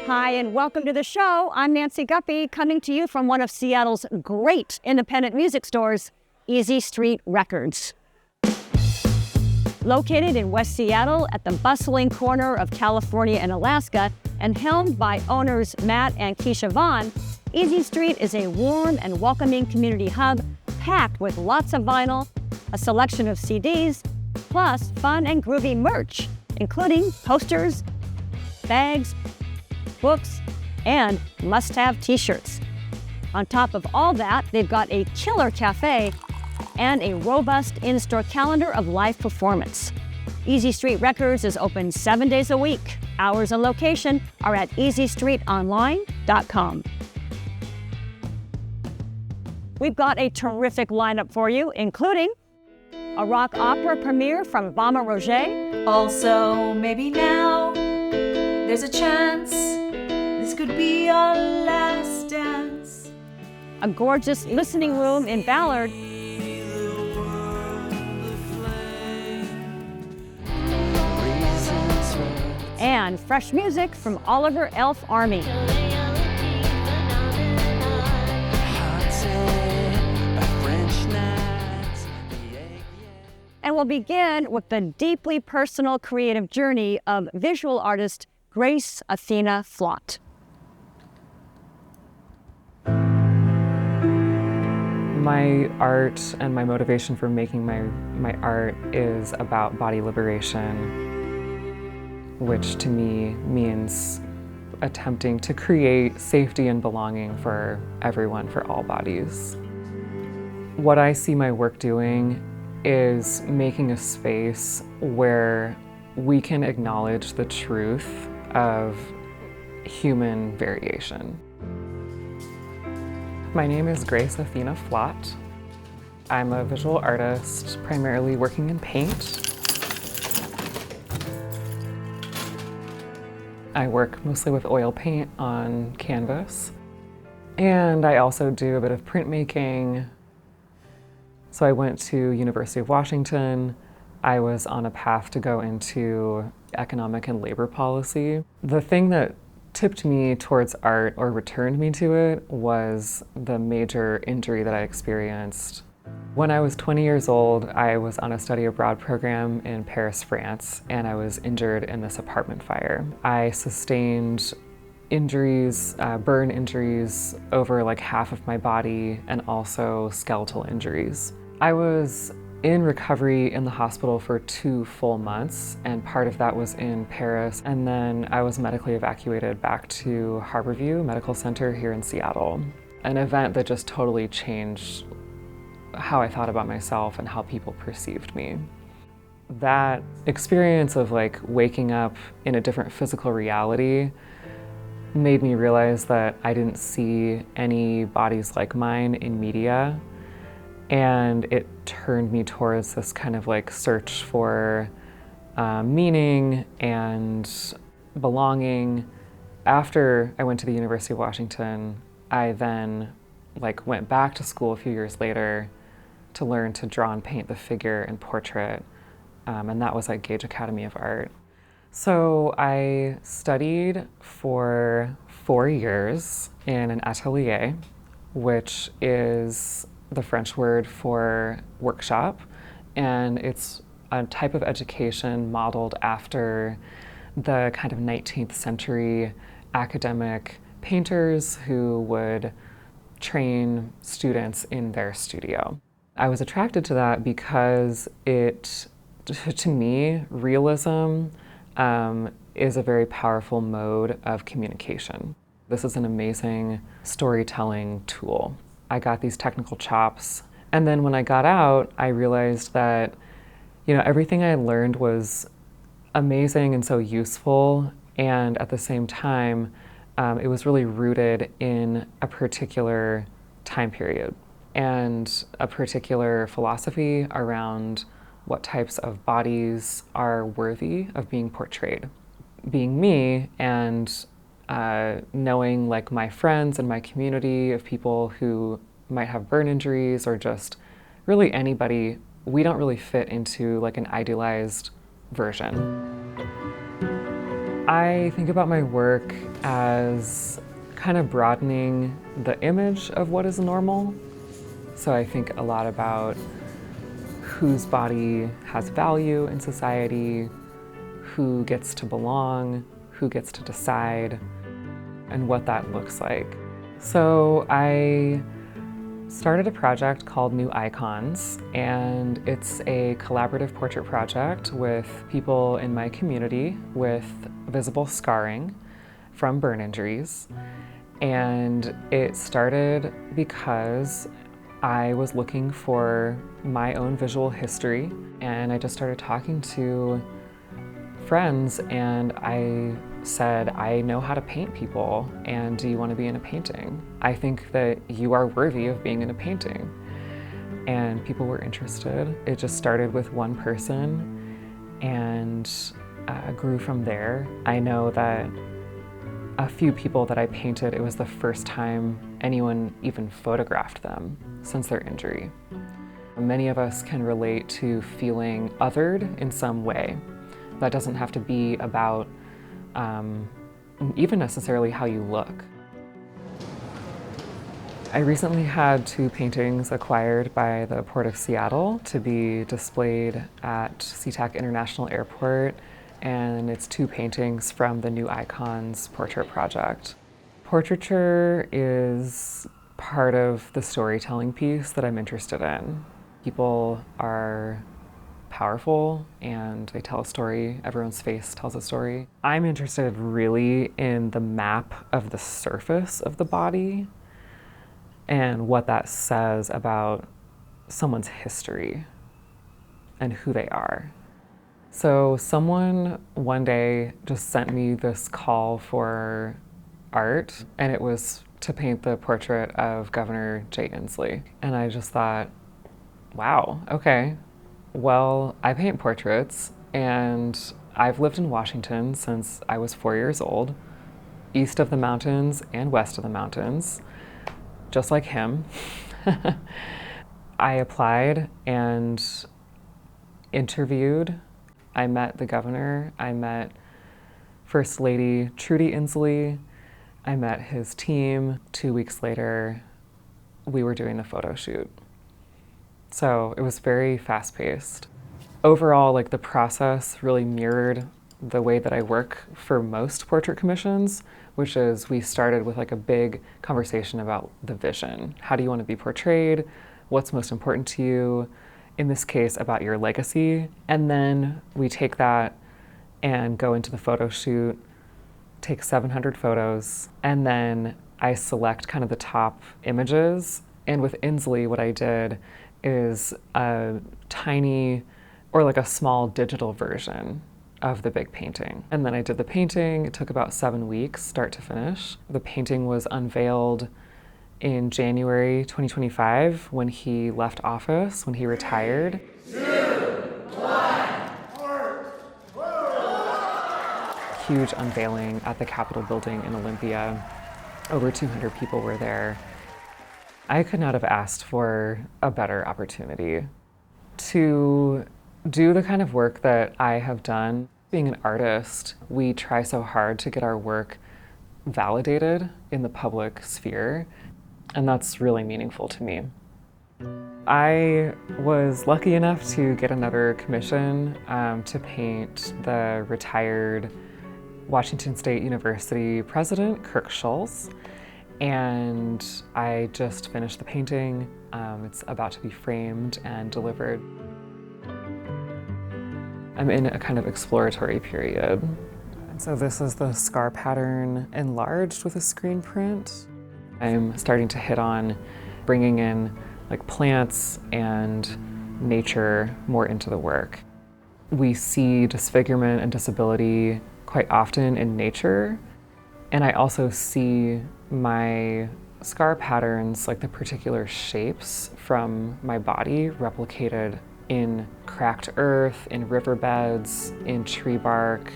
Hi, and welcome to the show. I'm Nancy Guppy, coming to you from one of Seattle's great independent music stores, Easy Street Records. Located in West Seattle at the bustling corner of California and Alaska, and helmed by owners Matt and Keisha Vaughn, Easy Street is a warm and welcoming community hub packed with lots of vinyl, a selection of CDs, plus fun and groovy merch, including posters, bags, books, and must-have t-shirts. On top of all that, they've got a killer cafe and a robust in-store calendar of live performance. Easy Street Records is open 7 days a week. Hours and location are at easystreetonline.com. We've got a terrific lineup for you, including a rock opera premiere from Bhama Roget. Also, maybe now, there's a chance this could be our last dance. A gorgeous listening room in Ballard. And fresh music from Oliver Elf Army. And we'll begin with the deeply personal creative journey of visual artist Grace Athena Flott. My art and my motivation for making my art is about body liberation, which to me means attempting to create safety and belonging for everyone, for all bodies. What I see my work doing is making a space where we can acknowledge the truth of human variation. My name is Grace Athena Flott. I'm a visual artist, primarily working in paint. I work mostly with oil paint on canvas. And I also do a bit of printmaking. So I went to University of Washington. I was on a path to go into economic and labor policy. The thing that tipped me towards art, or returned me to it, was the major injury that I experienced. When I was 20 years old, I was on a study abroad program in Paris, France, and I was injured in this apartment fire. I sustained injuries, burn injuries over like half of my body, and also skeletal injuries. I was in recovery in the hospital for 2 full months, and part of that was in Paris. And then I was medically evacuated back to Harborview Medical Center here in Seattle. An event that just totally changed how I thought about myself and how people perceived me. That experience of like waking up in a different physical reality made me realize that I didn't see any bodies like mine in media. And it turned me towards this kind of like search for meaning and belonging. After I went to the University of Washington, I then like went back to school a few years later to learn to draw and paint the figure and portrait. And that was at Gage Academy of Art. So I studied for 4 years in an atelier, which is the French word for workshop, and it's a type of education modeled after the kind of 19th century academic painters who would train students in their studio. I was attracted to that because to me, realism is a very powerful mode of communication. This is an amazing storytelling tool. I got these technical chops, and then when I got out, I realized that, everything I learned was amazing and so useful, and at the same time, it was really rooted in a particular time period and a particular philosophy around what types of bodies are worthy of being portrayed. Being me and knowing like my friends and my community of people who might have burn injuries or just really anybody, we don't really fit into like an idealized version. I think about my work as kind of broadening the image of what is normal. So I think a lot about whose body has value in society, who gets to belong, who gets to decide, and what that looks like. So I started a project called New Icons, and it's a collaborative portrait project with people in my community with visible scarring from burn injuries. And it started because I was looking for my own visual history, and I just started talking to friends, and I said, I know how to paint people, and do you want to be in a painting? I think that you are worthy of being in a painting. And people were interested. It just started with one person and grew from there. I know that a few people that I painted, it was the first time anyone even photographed them since their injury. Many of us can relate to feeling othered in some way. That doesn't have to be about even necessarily how you look. I recently had 2 paintings acquired by the Port of Seattle to be displayed at SeaTac International Airport, and it's 2 paintings from the New Icons portrait project. Portraiture is part of the storytelling piece that I'm interested in. People are powerful and they tell a story. Everyone's face tells a story. I'm interested really in the map of the surface of the body and what that says about someone's history and who they are. So someone one day just sent me this call for art, and it was to paint the portrait of Governor Jay Inslee. And I just thought, wow, okay. Well, I paint portraits, and I've lived in Washington since I was 4 years old, east of the mountains and west of the mountains, just like him. I applied and interviewed. I met the governor. I met First Lady Trudy Inslee. I met his team. 2 weeks later, we were doing the photo shoot. So it was very fast-paced. Overall, like the process really mirrored the way that I work for most portrait commissions, which is we started with like a big conversation about the vision. How do you want to be portrayed? What's most important to you? In this case, about your legacy. And then we take that and go into the photo shoot, take 700 photos, and then I select kind of the top images. And with Inslee, what I did is a tiny, or like a small digital version of the big painting. And then I did the painting. It took about 7 weeks, start to finish. The painting was unveiled in January 2025 when he left office, when he retired. 2, 1, huge unveiling at the Capitol building in Olympia. Over 200 people were there. I could not have asked for a better opportunity to do the kind of work that I have done. Being an artist, we try so hard to get our work validated in the public sphere, and that's really meaningful to me. I was lucky enough to get another commission to paint the retired Washington State University president, Kirk Schulz. And I just finished the painting. It's about to be framed and delivered. I'm in a kind of exploratory period. So this is the scar pattern enlarged with a screen print. I'm starting to hit on bringing in like plants and nature more into the work. We see disfigurement and disability quite often in nature. And I also see my scar patterns, like the particular shapes from my body, replicated in cracked earth, in riverbeds, in tree bark.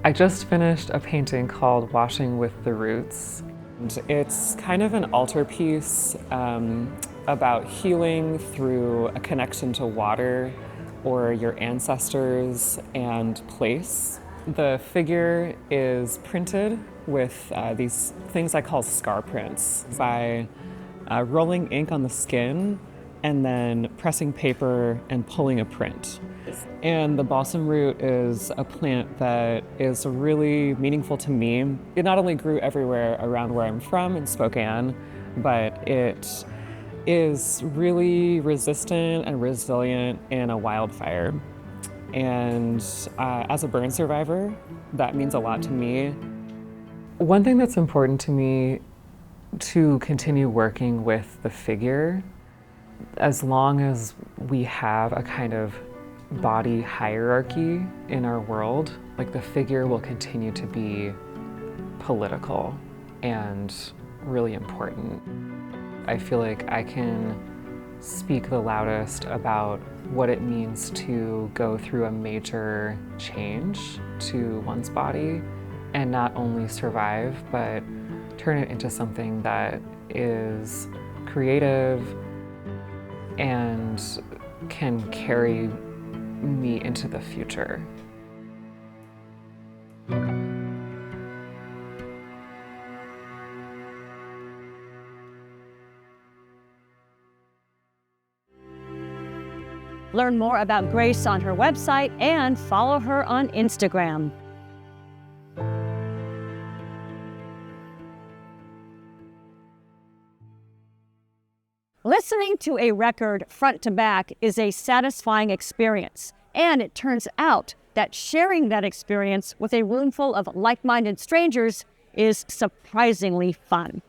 I just finished a painting called Washing with the Roots. And it's kind of an altarpiece about healing through a connection to water or your ancestors and place. The figure is printed with these things I call scar prints by rolling ink on the skin and then pressing paper and pulling a print. And the balsam root is a plant that is really meaningful to me. It not only grew everywhere around where I'm from in Spokane, but it is really resistant and resilient in a wildfire. And as a burn survivor, that means a lot to me. One thing that's important to me to continue working with the figure, as long as we have a kind of body hierarchy in our world, like the figure will continue to be political and really important. I feel like I can speak the loudest about what it means to go through a major change to one's body and not only survive, but turn it into something that is creative and can carry me into the future. Learn more about Grace on her website and follow her on Instagram. Listening to a record front to back is a satisfying experience, and it turns out that sharing that experience with a roomful of like-minded strangers is surprisingly fun.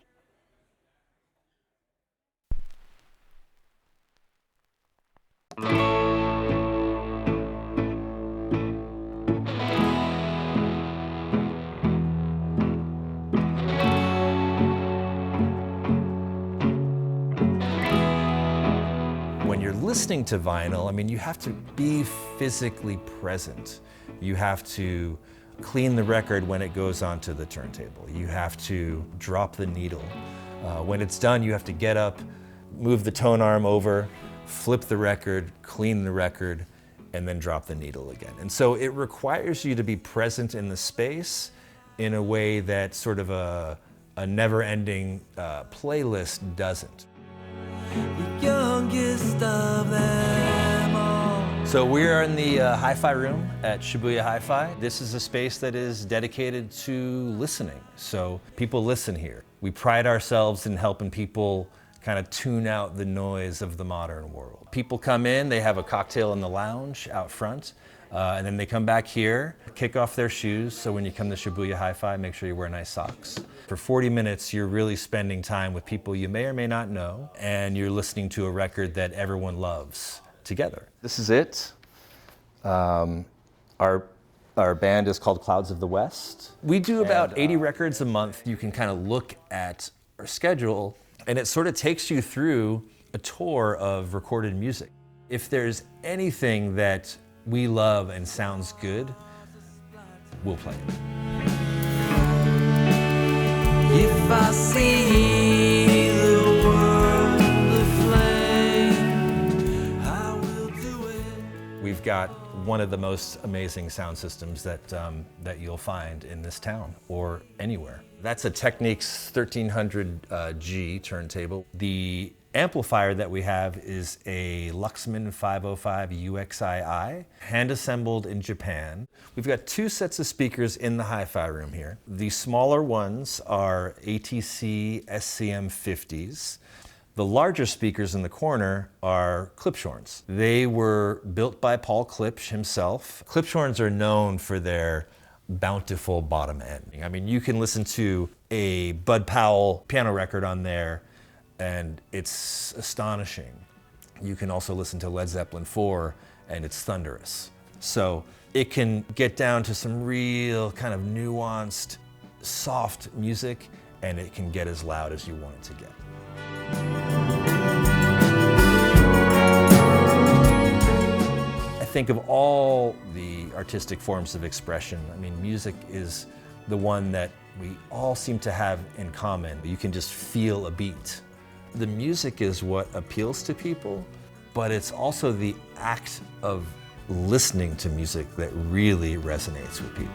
When you're listening to vinyl, I mean, you have to be physically present. You have to clean the record when it goes onto the turntable. You have to drop the needle. When it's done, you have to get up, move the tone arm over, flip the record, clean the record, and then drop the needle again. And so it requires you to be present in the space in a way that sort of a never-ending playlist doesn't. The youngest of them all. So we are in the Hi-Fi room at Shibuya Hi-Fi. This is a space that is dedicated to listening. So people listen here. We pride ourselves in helping people kind of tune out the noise of the modern world. People come in, they have a cocktail in the lounge out front, and then they come back here, kick off their shoes, so when you come to Shibuya Hi-Fi, make sure you wear nice socks. For 40 minutes, you're really spending time with people you may or may not know, and you're listening to a record that everyone loves together. This is it. Our band is called Clouds of the West. We do about 80 records a month. You can kind of look at our schedule, and it sort of takes you through a tour of recorded music. If there's anything that we love and sounds good, we'll play it. If I see the world aflame, I will do it. We've got one of the most amazing sound systems that you'll find in this town or anywhere. That's a Technics 1300G turntable. The amplifier that we have is a Luxman 505 UXII, hand-assembled in Japan. We've got two sets of speakers in the hi-fi room here. The smaller ones are ATC SCM 50s. The larger speakers in the corner are Klipschorns. They were built by Paul Klipsch himself. Klipschorns are known for their bountiful bottom end. I mean, you can listen to a Bud Powell piano record on there and it's astonishing. You can also listen to Led Zeppelin 4 and it's thunderous. So it can get down to some real kind of nuanced, soft music, and it can get as loud as you want it to get. I think of all the artistic forms of expression. I mean, music is the one that we all seem to have in common. You can just feel a beat. The music is what appeals to people, but it's also the act of listening to music that really resonates with people.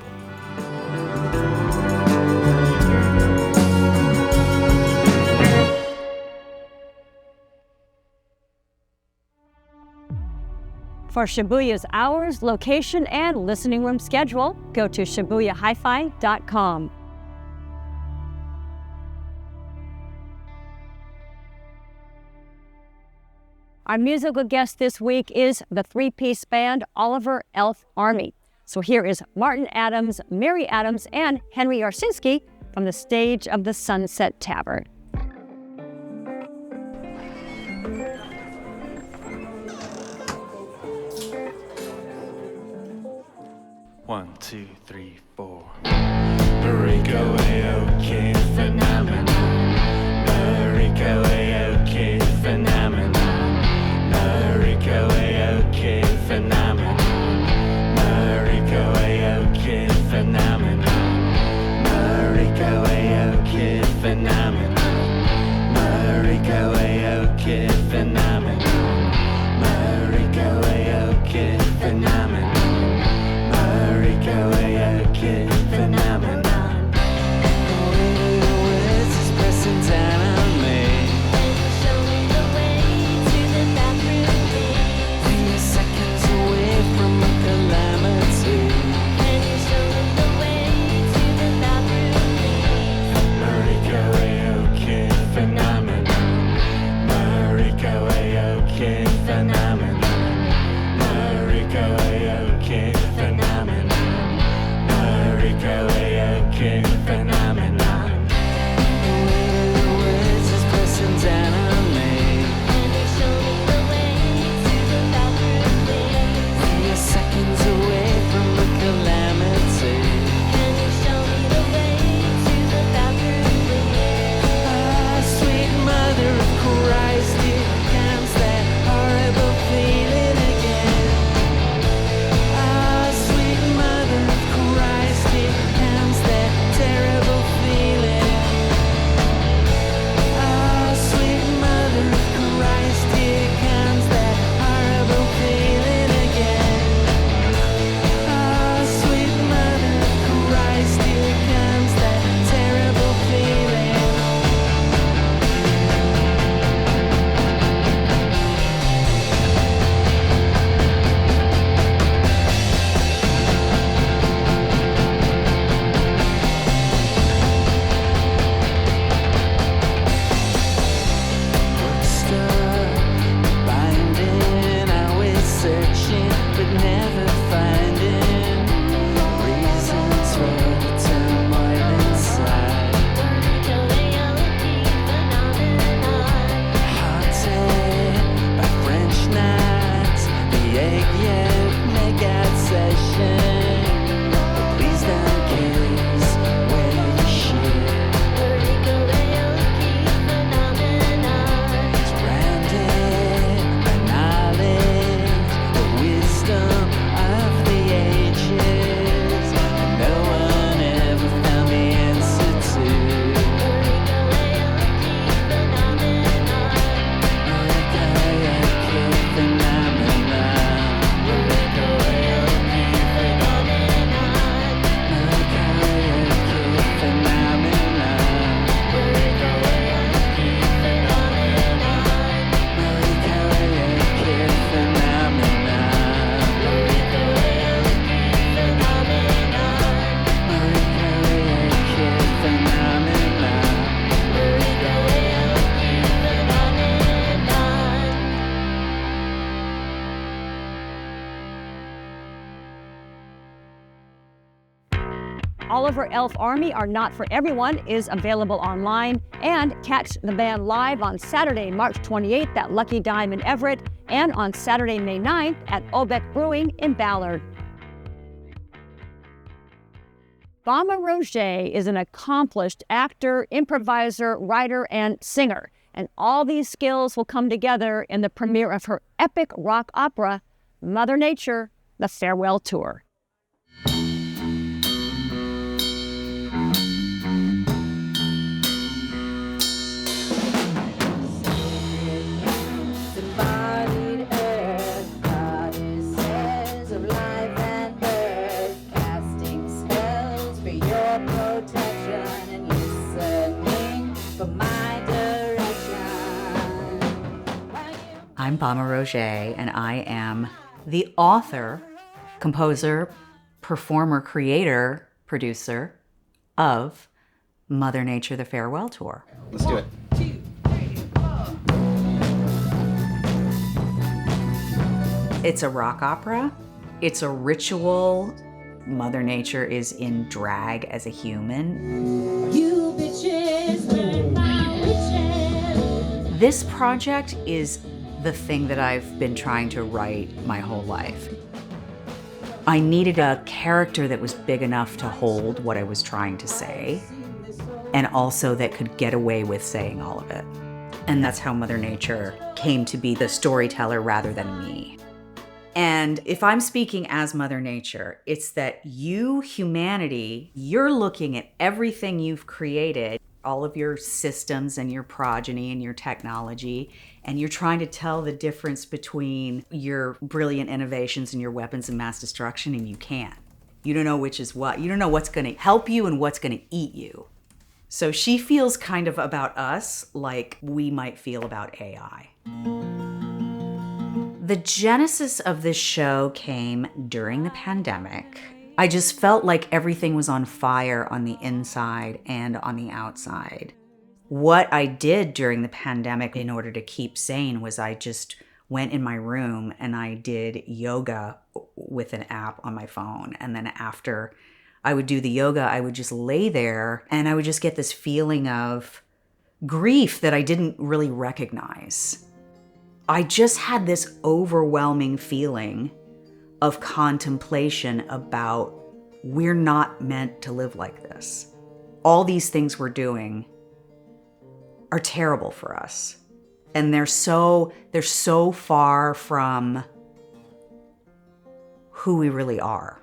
For Shibuya's hours, location, and listening room schedule, go to ShibuyaHiFi.com. Our musical guest this week is the three-piece band Oliver Elf Army. So here is Martin Adams, Mary Adams, and Henry Yarsinski from the stage of the Sunset Tavern. One, two, three, four. Rico A-OK phenomenon. Rico A-OK phenomenon. Rico A-OK phenomenon. Rico A-OK phenomenon. Rico A-OK phenomenon. Rico A-OK phenomenon. Rico A-OK phenomenon. Go A-OK phenomenon. The words is pressing down on me. Can you show me the way to the bathroom, please? We are seconds away from a calamity. Can you show me the way to the bathroom, please? Go A-OK phenomenon. Go A-OK phenomenon. Go A-OK phenomenon. Go A-OK phenomenon. The words is pressing down on me. Can you show me the way to the bathroom, please? We are seconds away from a calamity. Can you show me the way to the bathroom, please? Ah, sweet mother of Christ, here comes that horrible feeling again. Ah, sweet mother of Christ, here comes that terrible feeling. Ah, sweet mother of Christ, here comes that horrible feeling again. Ah, sweet mother of Christ, here comes that terrible feeling. Binding, always searching, but never finding reasons for the turmoil inside. Go A-OK phenomenon. Haunted by French nights, the egg yolk make-out session. But please don't gaze where you should. Go A-OK phenomenon. Surrounded by knowledge, the wisdom of the ages, and no one ever found the answer to. Oliver Elf Army Are Not For Everyone is available online, and catch the band live on Saturday, March 28th at Lucky Dime in Everett, and on Saturday, May 9th at Obeck Brewing in Ballard. Bhama Roget is an accomplished actor, improviser, writer, and singer, and all these skills will come together in the premiere of her epic rock opera, Mother Nature, The Farewell Tour. I'm Bhama Roget, and I am the author, composer, performer, creator, producer of Mother Nature, the Farewell Tour. Let's do it. It's a rock opera. It's a ritual. Mother Nature is in drag as a human. You bitches wearing my witches. This project is the thing that I've been trying to write my whole life. I needed a character that was big enough to hold what I was trying to say, and also that could get away with saying all of it. And that's how Mother Nature came to be the storyteller rather than me. And if I'm speaking as Mother Nature, it's that you, humanity, you're looking at everything you've created, all of your systems and your progeny and your technology, and you're trying to tell the difference between your brilliant innovations and your weapons of mass destruction, and you can't. You don't know which is what. You don't know what's going to help you and what's going to eat you. So she feels kind of about us like we might feel about AI. The genesis of this show came during the pandemic. I just felt like everything was on fire on the inside and on the outside. What I did during the pandemic in order to keep sane was I just went in my room and I did yoga with an app on my phone. And then after I would do the yoga, I would just lay there and I would just get this feeling of grief that I didn't really recognize. I just had this overwhelming feeling of contemplation about we're not meant to live like this. All these things we're doing are terrible for us. And they're so far from who we really are.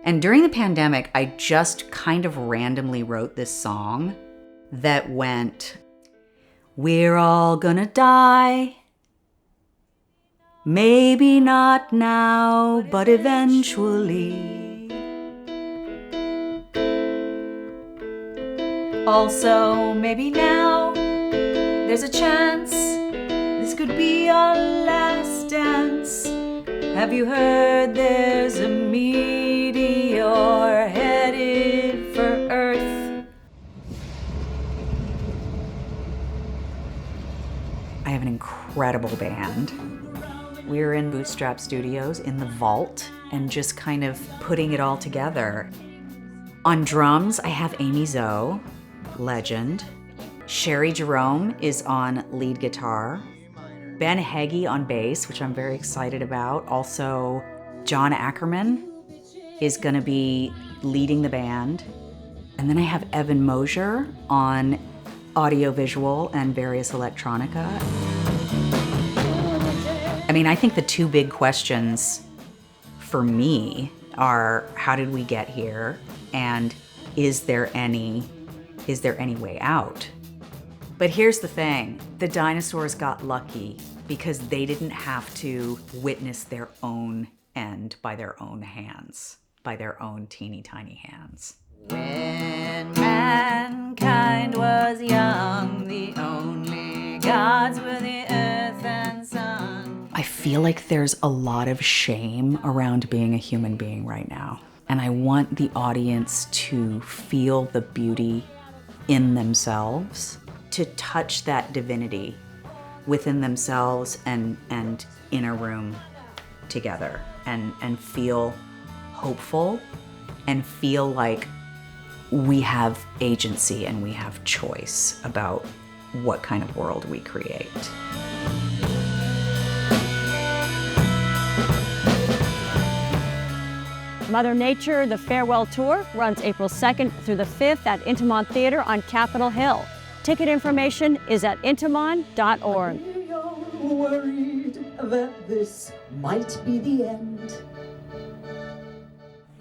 And during the pandemic, I just kind of randomly wrote this song that went, "We're all gonna die. Maybe not now, but eventually. Also, maybe now there's a chance this could be our last dance. Have you heard there's a meteor headed for Earth?" I have an incredible band. We're in Bootstrap Studios in the vault and just kind of putting it all together. On drums, I have Amy Zoe, legend. Sherry Jerome is on lead guitar. Ben Heggie on bass, which I'm very excited about. Also, John Ackerman is gonna be leading the band. And then I have Evan Mosier on audiovisual and various electronica. I mean, I think the two big questions for me are, how did we get here? And is there any way out? But here's the thing, the dinosaurs got lucky because they didn't have to witness their own end by their own hands, by their own teeny tiny hands. When mankind was young, the only gods were the earth and sun. I feel like there's a lot of shame around being a human being right now. And I want the audience to feel the beauty in themselves, to touch that divinity within themselves and in a room together and feel hopeful and feel like we have agency and we have choice about what kind of world we create. Mother Nature, the Farewell Tour, runs April 2nd through the 5th at Intiman Theater on Capitol Hill. Ticket information is at intiman.org. You're worried that this might be the end.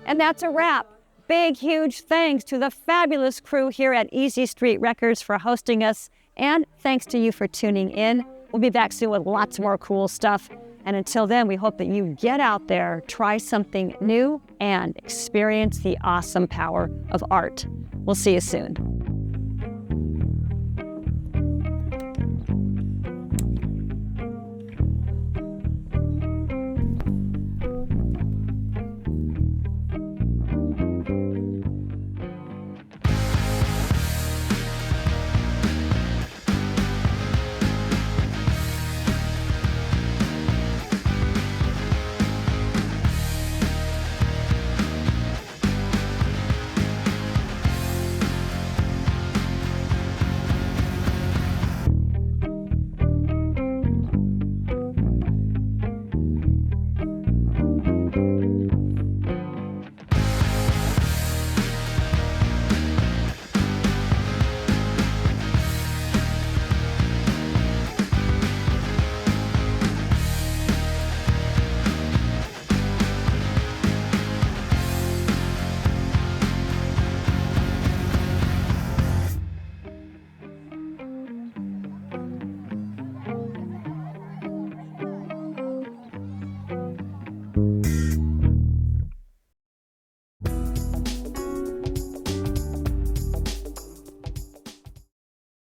And that's a wrap. Big, huge thanks to the fabulous crew here at Easy Street Records for hosting us, and thanks to you for tuning in. We'll be back soon with lots more cool stuff. And until then, we hope that you get out there, try something new, and experience the awesome power of art. We'll see you soon.